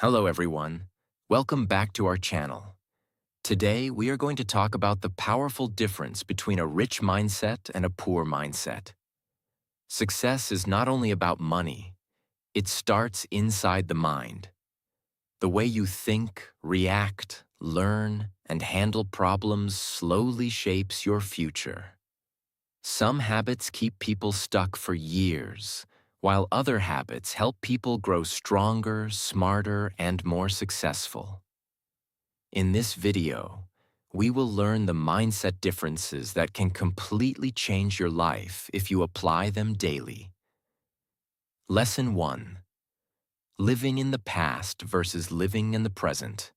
Hello everyone. Welcome back to our channel. Today we are going to talk about the powerful difference between a rich mindset and a poor mindset. Success is not only about money, it starts inside the mind. The way you think, react, learn, and handle problems slowly shapes your future. Some habits keep people stuck for years, while other habits help people grow stronger, smarter, and more successful. In this video, we will learn the mindset differences that can completely change your life if you apply them daily. Lesson 1. Living in the past versus living in the present.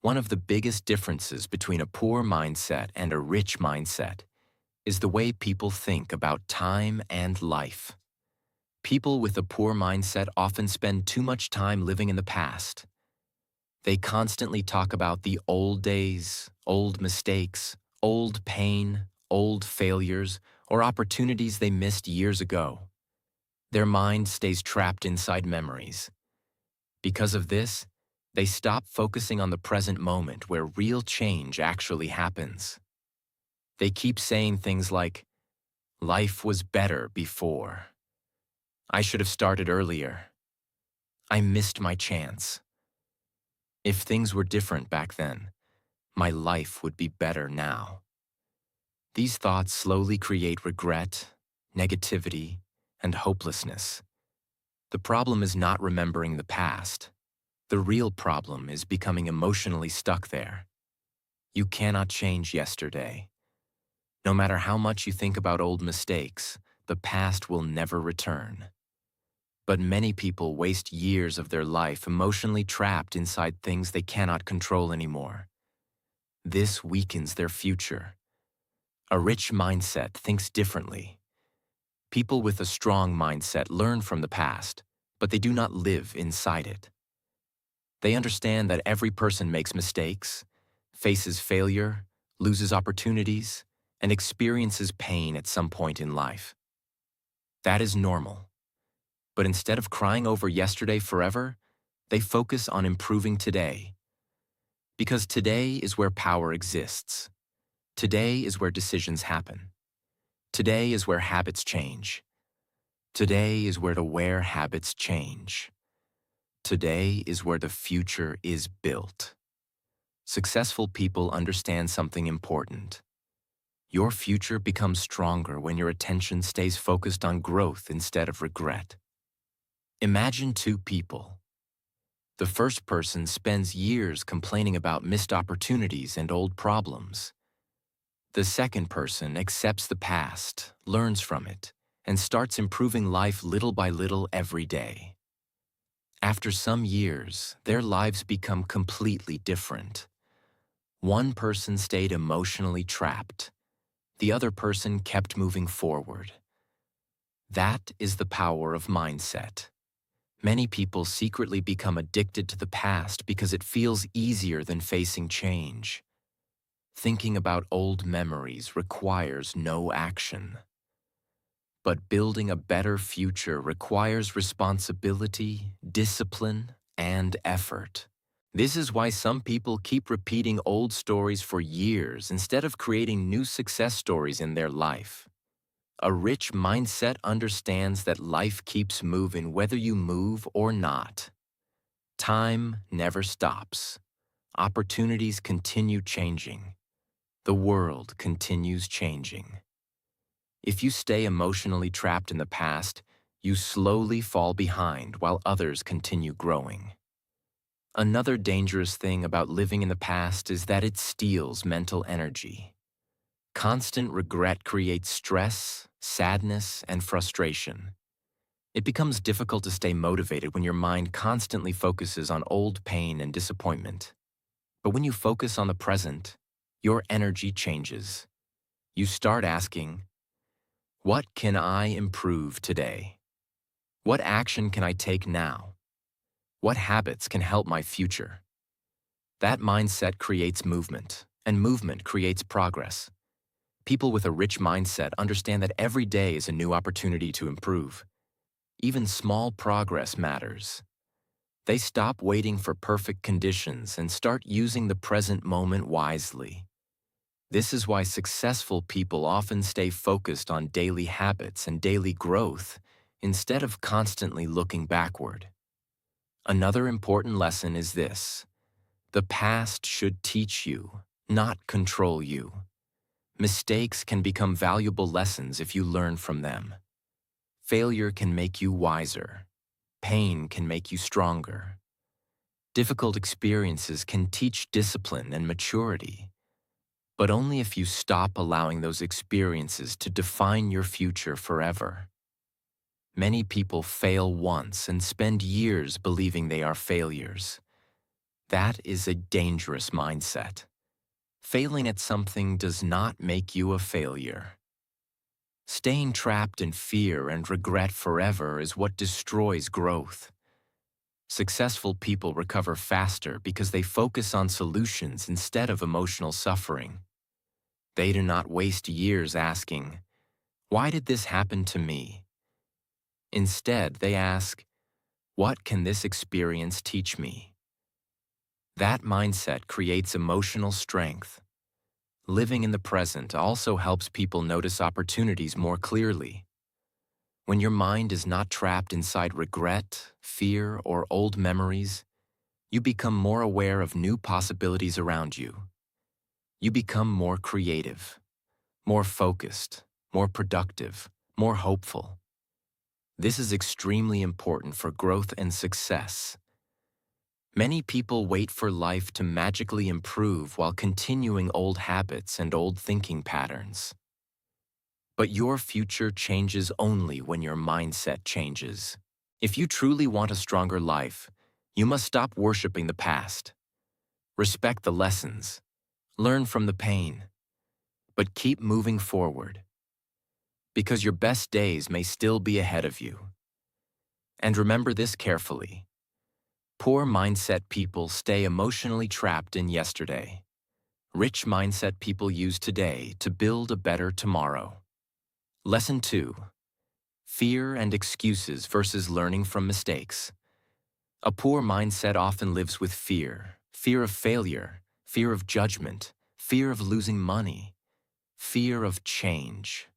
One of the biggest differences between a poor mindset and a rich mindset is the way people think about time and life. People with a poor mindset often spend too much time living in the past. They constantly talk about the old days, old mistakes, old pain, old failures, or opportunities they missed years ago. Their mind stays trapped inside memories. Because of this, they stop focusing on the present moment where real change actually happens. They keep saying things like, "Life was better before. I should have started earlier. I missed my chance. If things were different back then, my life would be better now." These thoughts slowly create regret, negativity, and hopelessness. The problem is not remembering the past. The real problem is becoming emotionally stuck there. You cannot change yesterday. No matter how much you think about old mistakes, the past will never return. But many people waste years of their life emotionally trapped inside things they cannot control anymore. This weakens their future. A rich mindset thinks differently. People with a strong mindset learn from the past, but they do not live inside it. They understand that every person makes mistakes, faces failure, loses opportunities, and experiences pain at some point in life. That is normal. But instead of crying over yesterday forever, they focus on improving today. Because today is where power exists. Today is where decisions happen. Today is where habits change. Today is where the where habits change. Today is where the future is built. Successful people understand something important. Your future becomes stronger when your attention stays focused on growth instead of regret. Imagine two people. The first person spends years complaining about missed opportunities and old problems. The second person accepts the past, learns from it, and starts improving life little by little every day. After some years, their lives become completely different. One person stayed emotionally trapped. The other person kept moving forward. That is the power of mindset. Many people secretly become addicted to the past because it feels easier than facing change. Thinking about old memories requires no action. But building a better future requires responsibility, discipline, and effort. This is why some people keep repeating old stories for years instead of creating new success stories in their life. A rich mindset understands that life keeps moving whether you move or not. Time never stops. Opportunities continue changing. The world continues changing. If you stay emotionally trapped in the past, you slowly fall behind while others continue growing. Another dangerous thing about living in the past is that it steals mental energy. Constant regret creates stress, sadness, and frustration. It becomes difficult to stay motivated when your mind constantly focuses on old pain and disappointment. But when you focus on the present, your energy changes. You start asking, what can I improve today? What action can I take now? What habits can help my future? That mindset creates movement, and movement creates progress. People with a rich mindset understand that every day is a new opportunity to improve. Even small progress matters. They stop waiting for perfect conditions and start using the present moment wisely. This is why successful people often stay focused on daily habits and daily growth instead of constantly looking backward. Another important lesson is this: the past should teach you, not control you. Mistakes can become valuable lessons if you learn from them. Failure can make you wiser. Pain can make you stronger. Difficult experiences can teach discipline and maturity, but only if you stop allowing those experiences to define your future forever. Many people fail once and spend years believing they are failures. That is a dangerous mindset. Failing at something does not make you a failure. Staying trapped in fear and regret forever is what destroys growth. Successful people recover faster because they focus on solutions instead of emotional suffering. They do not waste years asking, "Why did this happen to me?" Instead, they ask, "What can this experience teach me?" That mindset creates emotional strength. Living in the present also helps people notice opportunities more clearly. When your mind is not trapped inside regret, fear, or old memories, you become more aware of new possibilities around you. You become more creative, more focused, more productive, more hopeful. This is extremely important for growth and success. Many people wait for life to magically improve while continuing old habits and old thinking patterns. But your future changes only when your mindset changes. If you truly want a stronger life, you must stop worshiping the past. Respect the lessons. Learn from the pain. But keep moving forward. Because your best days may still be ahead of you. And remember this carefully: poor mindset people stay emotionally trapped in yesterday. Rich mindset people use today to build a better tomorrow. Lesson 2. Fear and excuses versus learning from mistakes. A poor mindset often lives with fear: fear of failure, fear of judgment, fear of losing money, fear of change.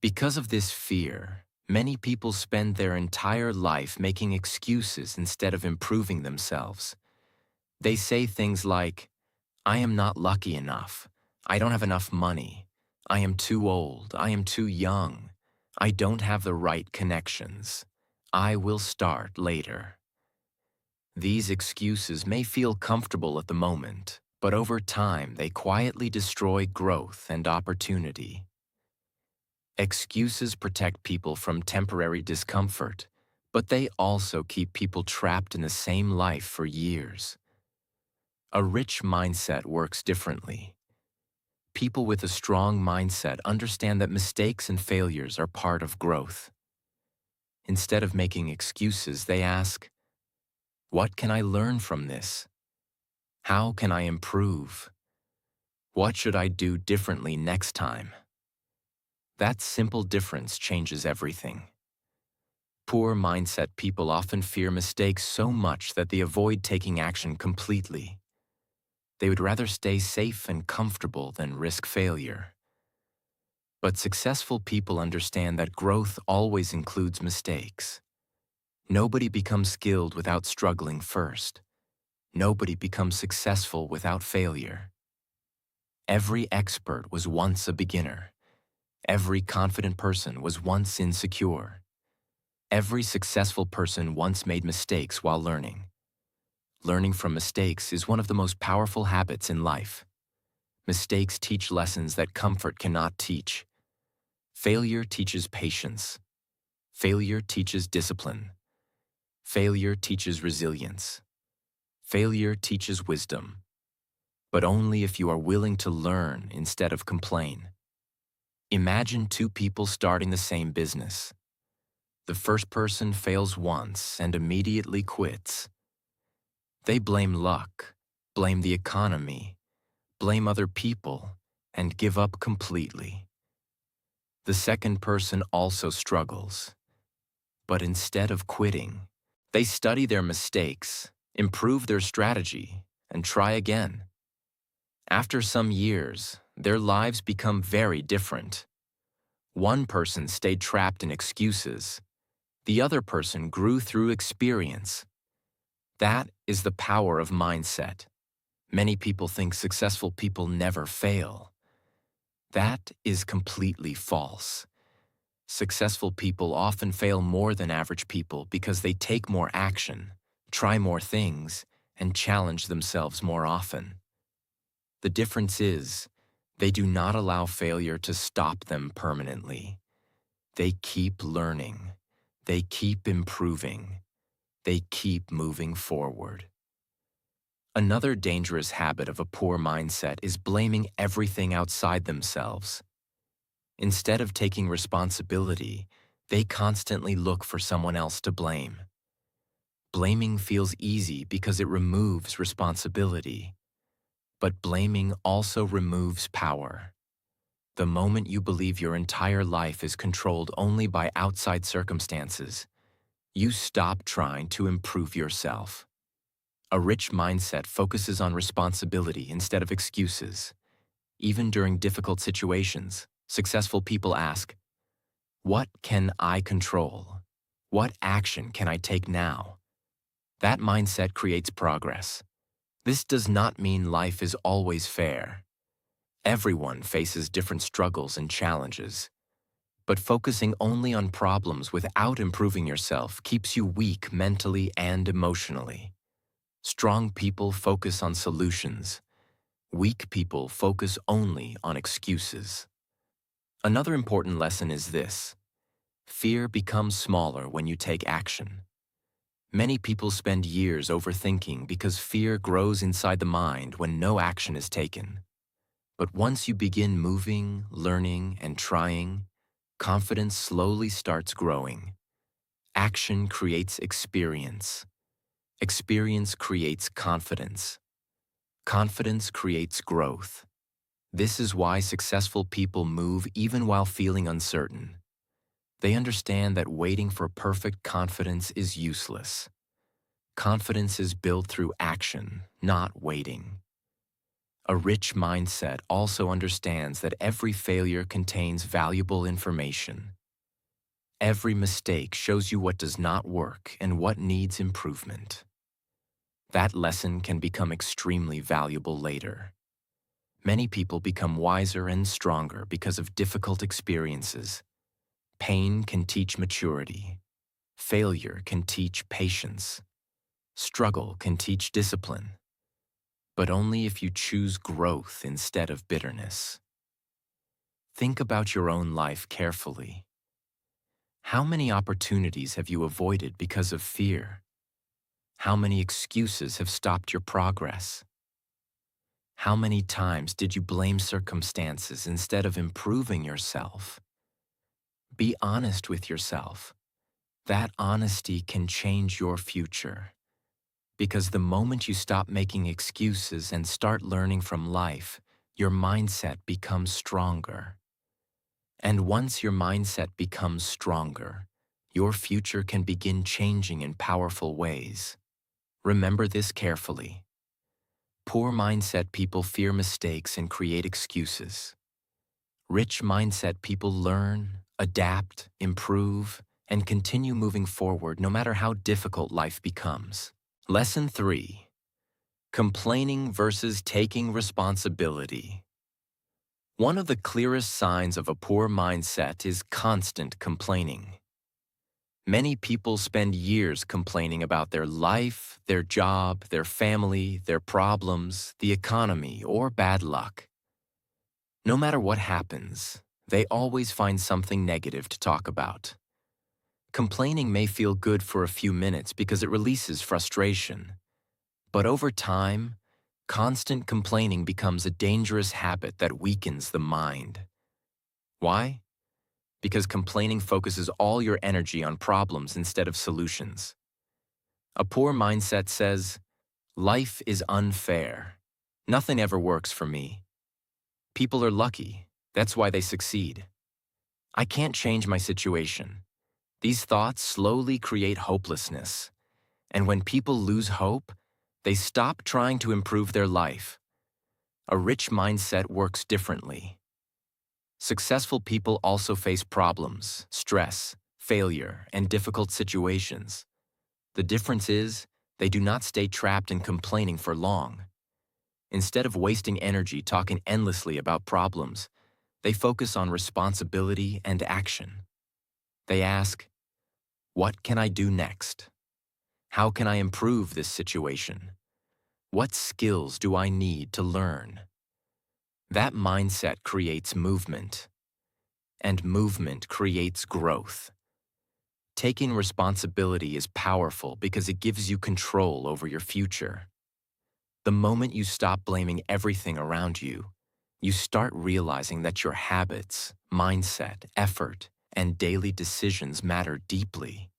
Because of this fear, many people spend their entire life making excuses instead of improving themselves. They say things like, "I am not lucky enough. I don't have enough money. I am too old. I am too young. I don't have the right connections. I will start later." These excuses may feel comfortable at the moment, but over time they quietly destroy growth and opportunity. Excuses protect people from temporary discomfort, but they also keep people trapped in the same life for years. A rich mindset works differently. People with a strong mindset understand that mistakes and failures are part of growth. Instead of making excuses, they ask, "What can I learn from this? How can I improve? What should I do differently next time?" That simple difference changes everything. Poor mindset people often fear mistakes so much that they avoid taking action completely. They would rather stay safe and comfortable than risk failure. But successful people understand that growth always includes mistakes. Nobody becomes skilled without struggling first. Nobody becomes successful without failure. Every expert was once a beginner. Every confident person was once insecure. Every successful person once made mistakes while learning. Learning from mistakes is one of the most powerful habits in life. Mistakes teach lessons that comfort cannot teach. Failure teaches patience. Failure teaches discipline. Failure teaches resilience. Failure teaches wisdom. But only if you are willing to learn instead of complain. Imagine two people starting the same business. The first person fails once and immediately quits. They blame luck, blame the economy, blame other people, and give up completely. The second person also struggles, but instead of quitting, They study their mistakes, improve their strategy, and try again. After some years, their lives become very different. One person stayed trapped in excuses. The other person grew through experience. That is the power of mindset. Many people think successful people never fail. That is completely false. Successful people often fail more than average people because they take more action, try more things, and challenge themselves more often. The difference is, they do not allow failure to stop them permanently. They keep learning. They keep improving. They keep moving forward. Another dangerous habit of a poor mindset is blaming everything outside themselves. Instead of taking responsibility, they constantly look for someone else to blame. Blaming feels easy because it removes responsibility. But blaming also removes power. The moment you believe your entire life is controlled only by outside circumstances, you stop trying to improve yourself. A rich mindset focuses on responsibility instead of excuses. Even during difficult situations, successful people ask, "What can I control? What action can I take now?" That mindset creates progress. This does not mean life is always fair. Everyone faces different struggles and challenges. But focusing only on problems without improving yourself keeps you weak mentally and emotionally. Strong people focus on solutions. Weak people focus only on excuses. Another important lesson is this: fear becomes smaller when you take action. Many people spend years overthinking because fear grows inside the mind when no action is taken. But once you begin moving, learning, and trying, confidence slowly starts growing. Action creates experience. Experience creates confidence. Confidence creates growth. This is why successful people move even while feeling uncertain. They understand that waiting for perfect confidence is useless. Confidence is built through action, not waiting. A rich mindset also understands that every failure contains valuable information. Every mistake shows you what does not work and what needs improvement. That lesson can become extremely valuable later. Many people become wiser and stronger because of difficult experiences. Pain can teach maturity. Failure can teach patience. Struggle can teach discipline. But only if you choose growth instead of bitterness. Think about your own life carefully. How many opportunities have you avoided because of fear? How many excuses have stopped your progress? How many times did you blame circumstances instead of improving yourself? Be honest with yourself. That honesty can change your future. Because the moment you stop making excuses and start learning from life, your mindset becomes stronger. And once your mindset becomes stronger, your future can begin changing in powerful ways. Remember this carefully. Poor mindset people fear mistakes and create excuses. Rich mindset people learn, adapt, improve, and continue moving forward no matter how difficult life becomes. Lesson 3. Complaining versus taking responsibility. One of the clearest signs of a poor mindset is constant complaining. Many people spend years complaining about their life, their job, their family, their problems, the economy, or bad luck. No matter what happens, they always find something negative to talk about. Complaining may feel good for a few minutes because it releases frustration. But over time, constant complaining becomes a dangerous habit that weakens the mind. Why? Because complaining focuses all your energy on problems instead of solutions. A poor mindset says, "Life is unfair. Nothing ever works for me. People are lucky. That's why they succeed. I can't change my situation." These thoughts slowly create hopelessness. And when people lose hope, they stop trying to improve their life. A rich mindset works differently. Successful people also face problems, stress, failure, and difficult situations. The difference is, they do not stay trapped in complaining for long. Instead of wasting energy talking endlessly about problems, they focus on responsibility and action. They ask, what can I do next? How can I improve this situation? What skills do I need to learn? That mindset creates movement, and movement creates growth. Taking responsibility is powerful because it gives you control over your future. The moment you stop blaming everything around you, you start realizing that your habits, mindset, effort, and daily decisions matter deeply.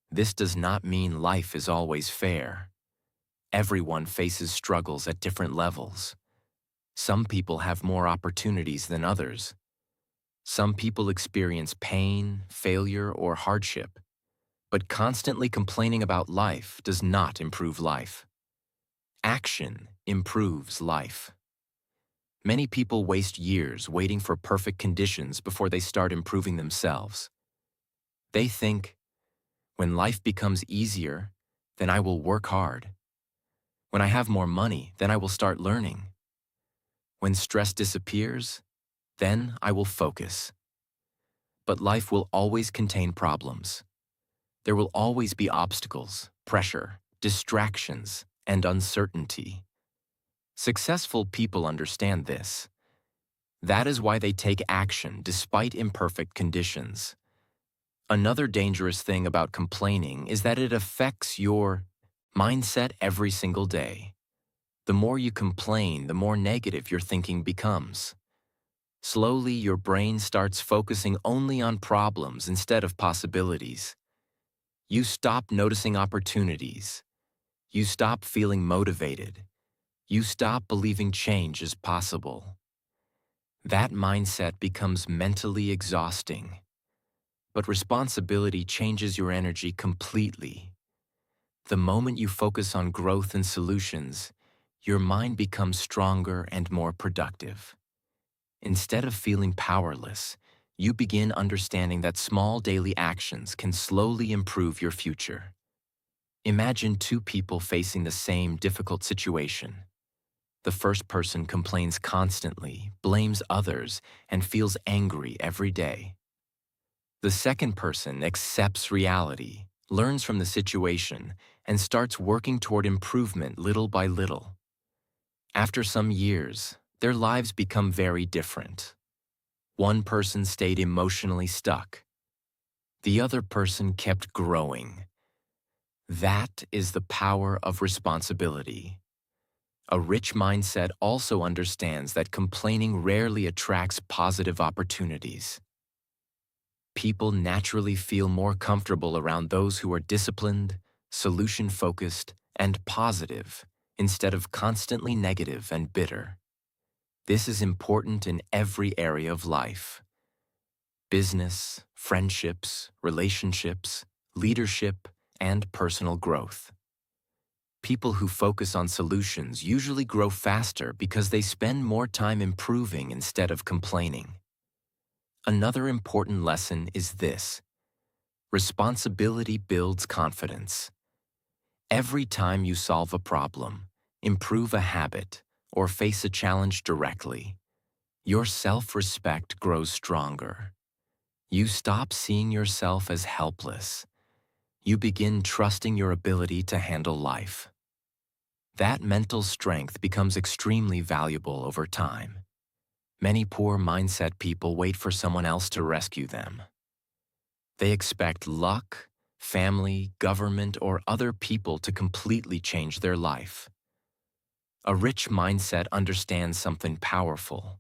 This does not mean life is always fair. Everyone faces struggles at different levels. Some people have more opportunities than others. Some people experience pain, failure, or hardship. But constantly complaining about life does not improve life. Action improves life. Many people waste years waiting for perfect conditions before they start improving themselves. They think, when life becomes easier, then I will work hard. When I have more money, then I will start learning. When stress disappears, then I will focus. But life will always contain problems. There will always be obstacles, pressure, distractions, and uncertainty. Successful people understand this. That is why they take action despite imperfect conditions. Another dangerous thing about complaining is that it affects your mindset every single day. The more you complain, the more negative your thinking becomes. Slowly, your brain starts focusing only on problems instead of possibilities. You stop noticing opportunities. You stop feeling motivated. You stop believing change is possible. That mindset becomes mentally exhausting. But responsibility changes your energy completely. The moment you focus on growth and solutions, your mind becomes stronger and more productive. Instead of feeling powerless, you begin understanding that small daily actions can slowly improve your future. Imagine two people facing the same difficult situation. The first person complains constantly, blames others, and feels angry every day. The second person accepts reality, learns from the situation, and starts working toward improvement little by little. After some years, their lives become very different. One person stayed emotionally stuck. The other person kept growing. That is the power of responsibility. A rich mindset also understands that complaining rarely attracts positive opportunities. People naturally feel more comfortable around those who are disciplined, solution-focused, and positive, instead of constantly negative and bitter. This is important in every area of life: business, friendships, relationships, leadership, and personal growth. People who focus on solutions usually grow faster because they spend more time improving instead of complaining. Another important lesson is this: responsibility builds confidence. Every time you solve a problem, improve a habit, or face a challenge directly, your self-respect grows stronger. You stop seeing yourself as helpless. You begin trusting your ability to handle life. That mental strength becomes extremely valuable over time. Many poor mindset people wait for someone else to rescue them. They expect luck, family, government, or other people to completely change their life. A rich mindset understands something powerful.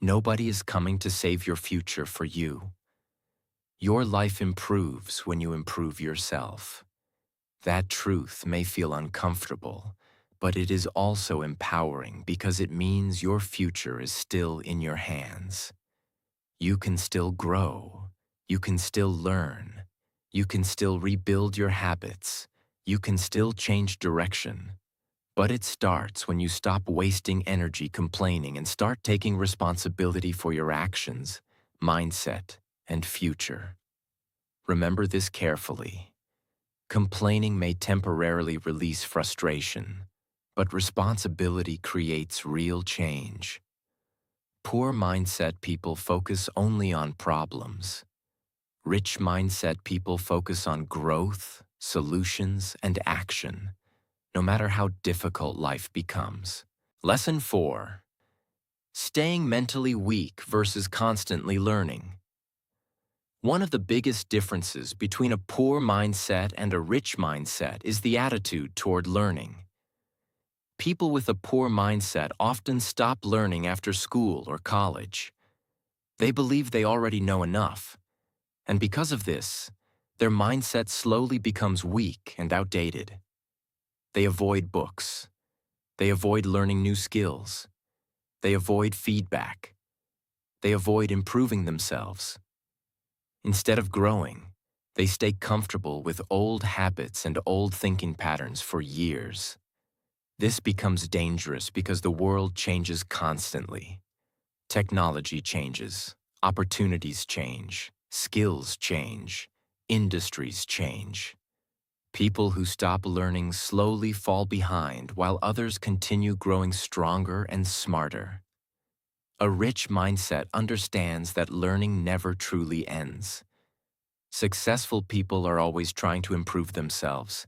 Nobody is coming to save your future for you. Your life improves when you improve yourself. That truth may feel uncomfortable, but it is also empowering because it means your future is still in your hands. You can still grow. You can still learn. You can still rebuild your habits. You can still change direction, but it starts when you stop wasting energy complaining and start taking responsibility for your actions, mindset, and future. Remember this carefully. Complaining may temporarily release frustration, but responsibility creates real change. Poor mindset people focus only on problems. Rich mindset people focus on growth, solutions, and action, no matter how difficult life becomes. Lesson 4. Staying mentally weak versus constantly learning. One of the biggest differences between a poor mindset and a rich mindset is the attitude toward learning. People with a poor mindset often stop learning after school or college. They believe they already know enough, and because of this, their mindset slowly becomes weak and outdated. They avoid books. They avoid learning new skills. They avoid feedback. They avoid improving themselves. Instead of growing, they stay comfortable with old habits and old thinking patterns for years. This becomes dangerous because the world changes constantly. Technology changes, opportunities change, skills change, industries change. People who stop learning slowly fall behind while others continue growing stronger and smarter. A rich mindset understands that learning never truly ends. Successful people are always trying to improve themselves.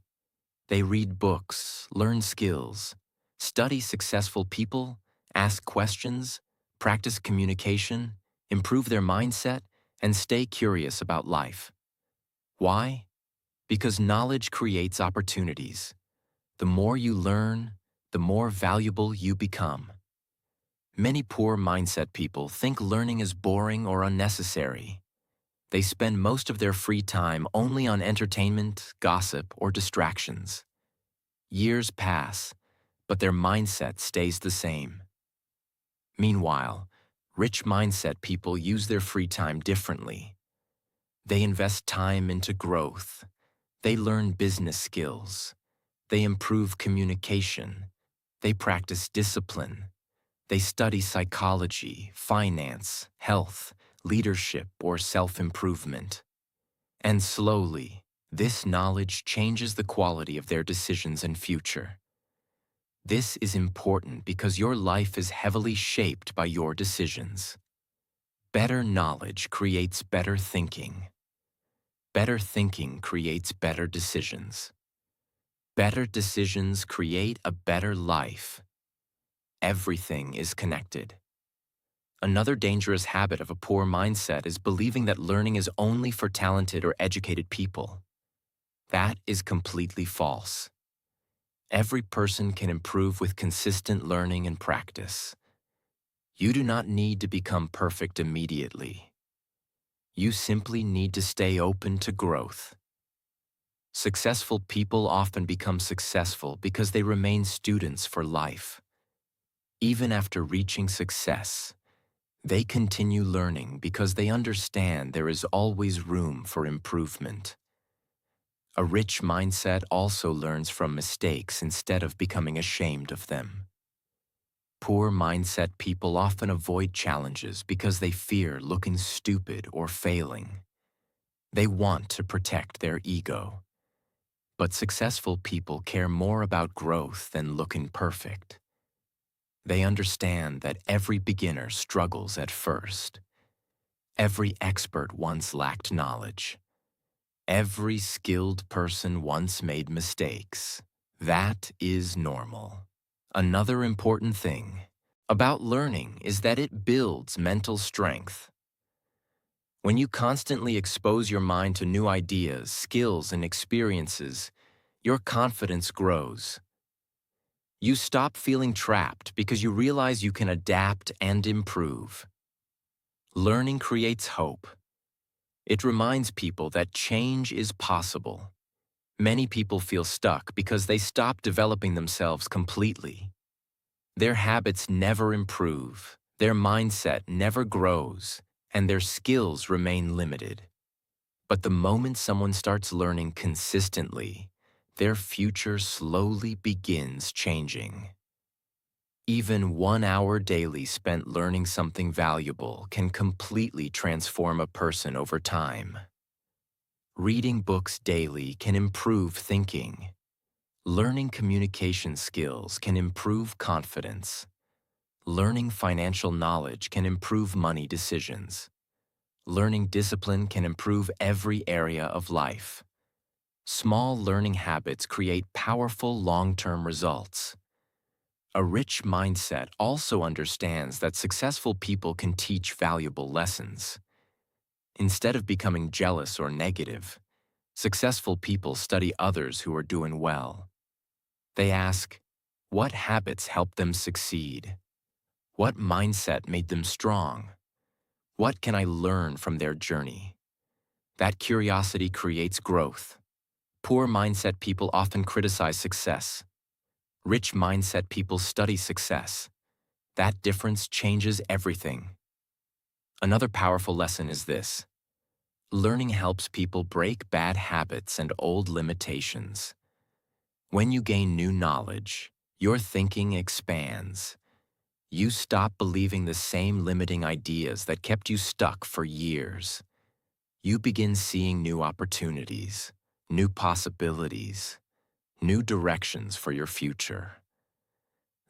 They read books, learn skills, study successful people, ask questions, practice communication, improve their mindset, and stay curious about life. Why? Because knowledge creates opportunities. The more you learn, the more valuable you become. Many poor mindset people think learning is boring or unnecessary. They spend most of their free time only on entertainment, gossip, or distractions. Years pass, but their mindset stays the same. Meanwhile, rich mindset people use their free time differently. They invest time into growth. They learn business skills. They improve communication. They practice discipline. They study psychology, finance, health, leadership, or self-improvement. And slowly, this knowledge changes the quality of their decisions and future. This is important because your life is heavily shaped by your decisions. Better knowledge creates better thinking. Better thinking creates better decisions. Better decisions create a better life. Everything is connected. Another dangerous habit of a poor mindset is believing that learning is only for talented or educated people. That is completely false. Every person can improve with consistent learning and practice. You do not need to become perfect immediately. You simply need to stay open to growth. Successful people often become successful because they remain students for life. Even after reaching success, they continue learning because they understand there is always room for improvement. A rich mindset also learns from mistakes instead of becoming ashamed of them. Poor mindset people often avoid challenges because they fear looking stupid or failing. They want to protect their ego. But successful people care more about growth than looking perfect. They understand that every beginner struggles at first. Every expert once lacked knowledge. Every skilled person once made mistakes. That is normal. Another important thing about learning is that it builds mental strength. When you constantly expose your mind to new ideas, skills, and experiences, your confidence grows. You stop feeling trapped because you realize you can adapt and improve. Learning creates hope. It reminds people that change is possible. Many people feel stuck because they stop developing themselves completely. Their habits never improve, their mindset never grows, and their skills remain limited. But the moment someone starts learning consistently, their future slowly begins changing. Even 1 hour daily spent learning something valuable can completely transform a person over time. Reading books daily can improve thinking. Learning communication skills can improve confidence. Learning financial knowledge can improve money decisions. Learning discipline can improve every area of life. Small learning habits create powerful long-term results. A rich mindset also understands that successful people can teach valuable lessons. Instead of becoming jealous or negative, successful people study others who are doing well. They ask, what habits helped them succeed? What mindset made them strong? What can I learn from their journey? That curiosity creates growth. Poor mindset people often criticize success. Rich mindset people study success. That difference changes everything. Another powerful lesson is this: learning helps people break bad habits and old limitations. When you gain new knowledge, your thinking expands. You stop believing the same limiting ideas that kept you stuck for years. You begin seeing new opportunities, new possibilities, new directions for your future.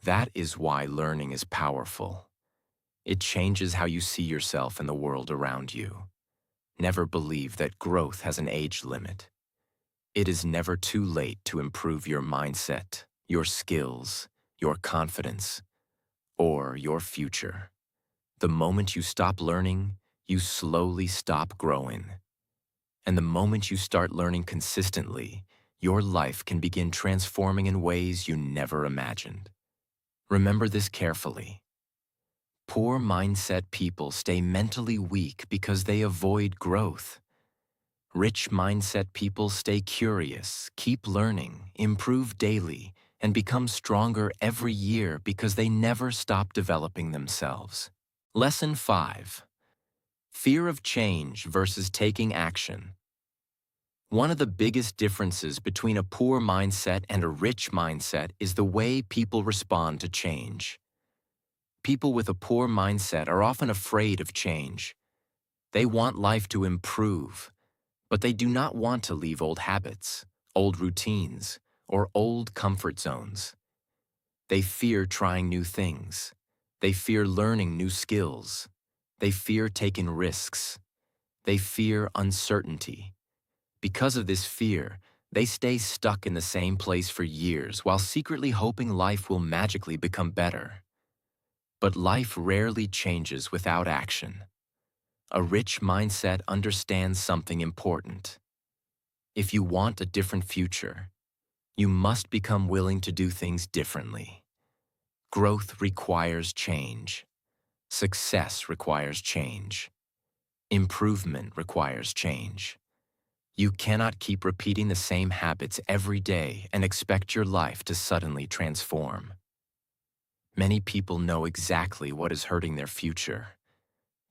That is why learning is powerful. It changes how you see yourself and the world around you. Never believe that growth has an age limit. It is never too late to improve your mindset, your skills, your confidence, or your future. The moment you stop learning, you slowly stop growing. And the moment you start learning consistently, your life can begin transforming in ways you never imagined. Remember this carefully. Poor mindset people stay mentally weak because they avoid growth. Rich mindset people stay curious, keep learning, improve daily, and become stronger every year because they never stop developing themselves. Lesson 5. Fear of change versus taking action. One of the biggest differences between a poor mindset and a rich mindset is the way people respond to change. People with a poor mindset are often afraid of change. They want life to improve, but they do not want to leave old habits, old routines, or old comfort zones. They fear trying new things. They fear learning new skills. They fear taking risks. They fear uncertainty. Because of this fear, they stay stuck in the same place for years while secretly hoping life will magically become better. But life rarely changes without action. A rich mindset understands something important. If you want a different future, you must become willing to do things differently. Growth requires change. Success requires change. Improvement requires change. You cannot keep repeating the same habits every day and expect your life to suddenly transform. Many people know exactly what is hurting their future,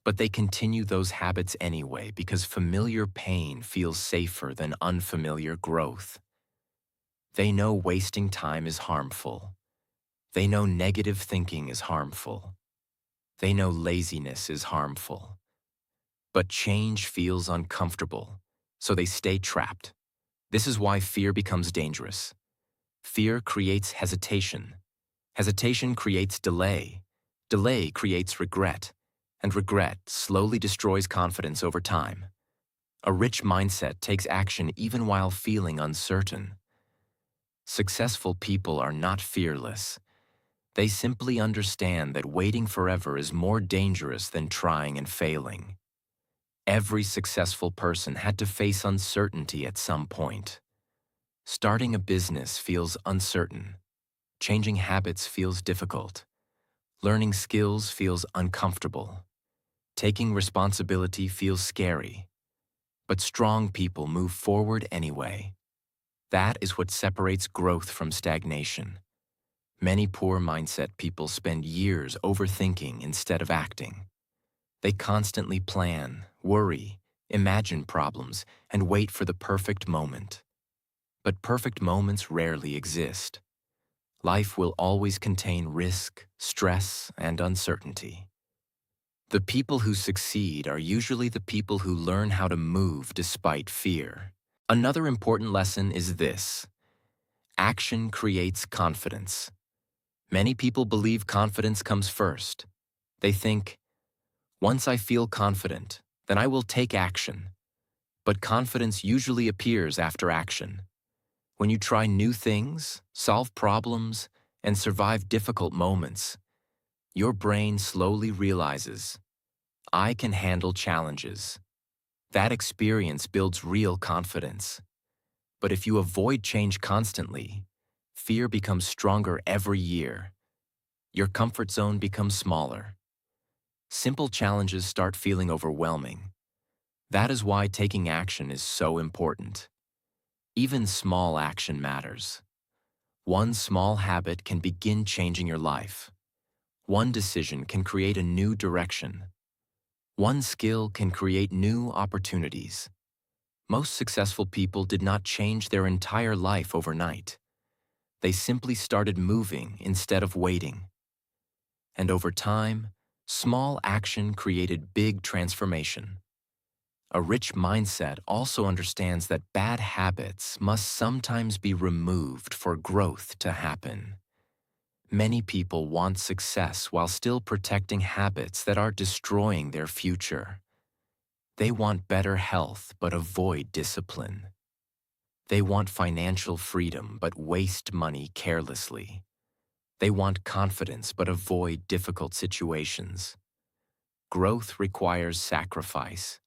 but they continue those habits anyway because familiar pain feels safer than unfamiliar growth. They know wasting time is harmful. They know negative thinking is harmful. They know laziness is harmful. But change feels uncomfortable, so they stay trapped. This is why fear becomes dangerous. Fear creates hesitation. Hesitation creates delay. Delay creates regret. And regret slowly destroys confidence over time. A rich mindset takes action even while feeling uncertain. Successful people are not fearless. They simply understand that waiting forever is more dangerous than trying and failing. Every successful person had to face uncertainty at some point. Starting a business feels uncertain. Changing habits feels difficult. Learning skills feels uncomfortable. Taking responsibility feels scary. But strong people move forward anyway. That is what separates growth from stagnation. Many poor mindset people spend years overthinking instead of acting. They constantly plan, worry, imagine problems, and wait for the perfect moment. But perfect moments rarely exist. Life will always contain risk, stress, and uncertainty. The people who succeed are usually the people who learn how to move despite fear. Another important lesson is this: action creates confidence. Many people believe confidence comes first. They think, once I feel confident, then I will take action. But confidence usually appears after action. When you try new things, solve problems, and survive difficult moments, your brain slowly realizes, I can handle challenges. That experience builds real confidence. But if you avoid change constantly, fear becomes stronger every year. Your comfort zone becomes smaller. Simple challenges start feeling overwhelming. That is why taking action is so important. Even small action matters. One small habit can begin changing your life. One decision can create a new direction. One skill can create new opportunities. Most successful people did not change their entire life overnight. They simply started moving instead of waiting. And over time, small action created big transformation. A rich mindset also understands that bad habits must sometimes be removed for growth to happen. Many people want success while still protecting habits that are destroying their future. They want better health but avoid discipline. They want financial freedom but waste money carelessly. They want confidence but avoid difficult situations. Growth requires sacrifice.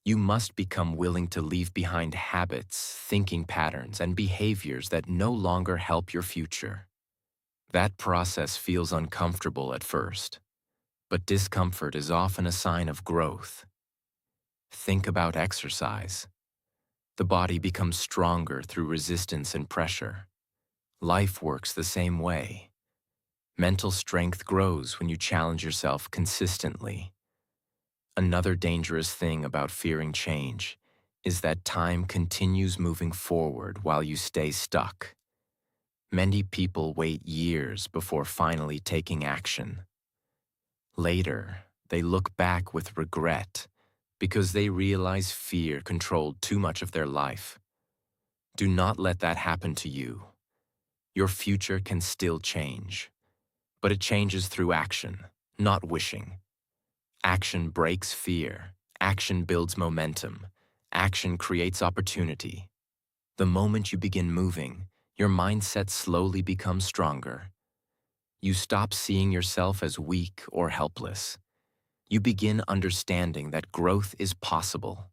You must become willing to leave behind habits, thinking patterns, and behaviors that no longer help your future. That process feels uncomfortable at first, but discomfort is often a sign of growth. Think about exercise. The body becomes stronger through resistance and pressure. Life works the same way. Mental strength grows when you challenge yourself consistently. Another dangerous thing about fearing change is that time continues moving forward while you stay stuck. Many people wait years before finally taking action. Later, they look back with regret because they realize fear controlled too much of their life. Do not let that happen to you. Your future can still change, but it changes through action, not wishing. Action breaks fear. Action builds momentum. Action creates opportunity. The moment you begin moving, your mindset slowly becomes stronger. You stop seeing yourself as weak or helpless. You begin understanding that growth is possible,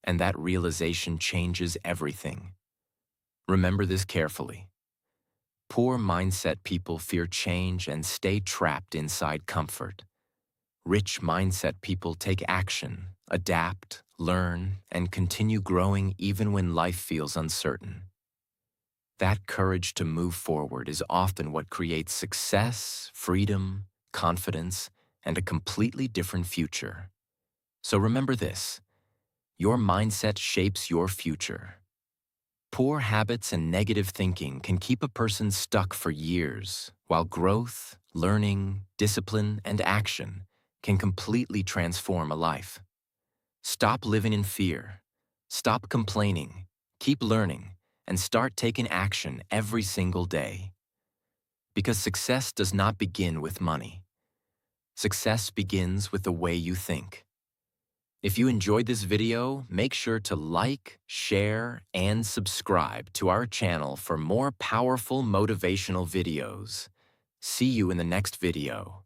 and that realization changes everything. Remember this carefully. Poor mindset people fear change and stay trapped inside comfort. Rich mindset people take action, adapt, learn, and continue growing even when life feels uncertain. That courage to move forward is often what creates success, freedom, confidence, and a completely different future. So remember this: your mindset shapes your future. Poor habits and negative thinking can keep a person stuck for years, while growth, learning, discipline, and action can completely transform a life. Stop living in fear. Stop complaining. Keep learning, and start taking action every single day. Because success does not begin with money. Success begins with the way you think. If you enjoyed this video, make sure to like, share, and subscribe to our channel for more powerful motivational videos. See you in the next video.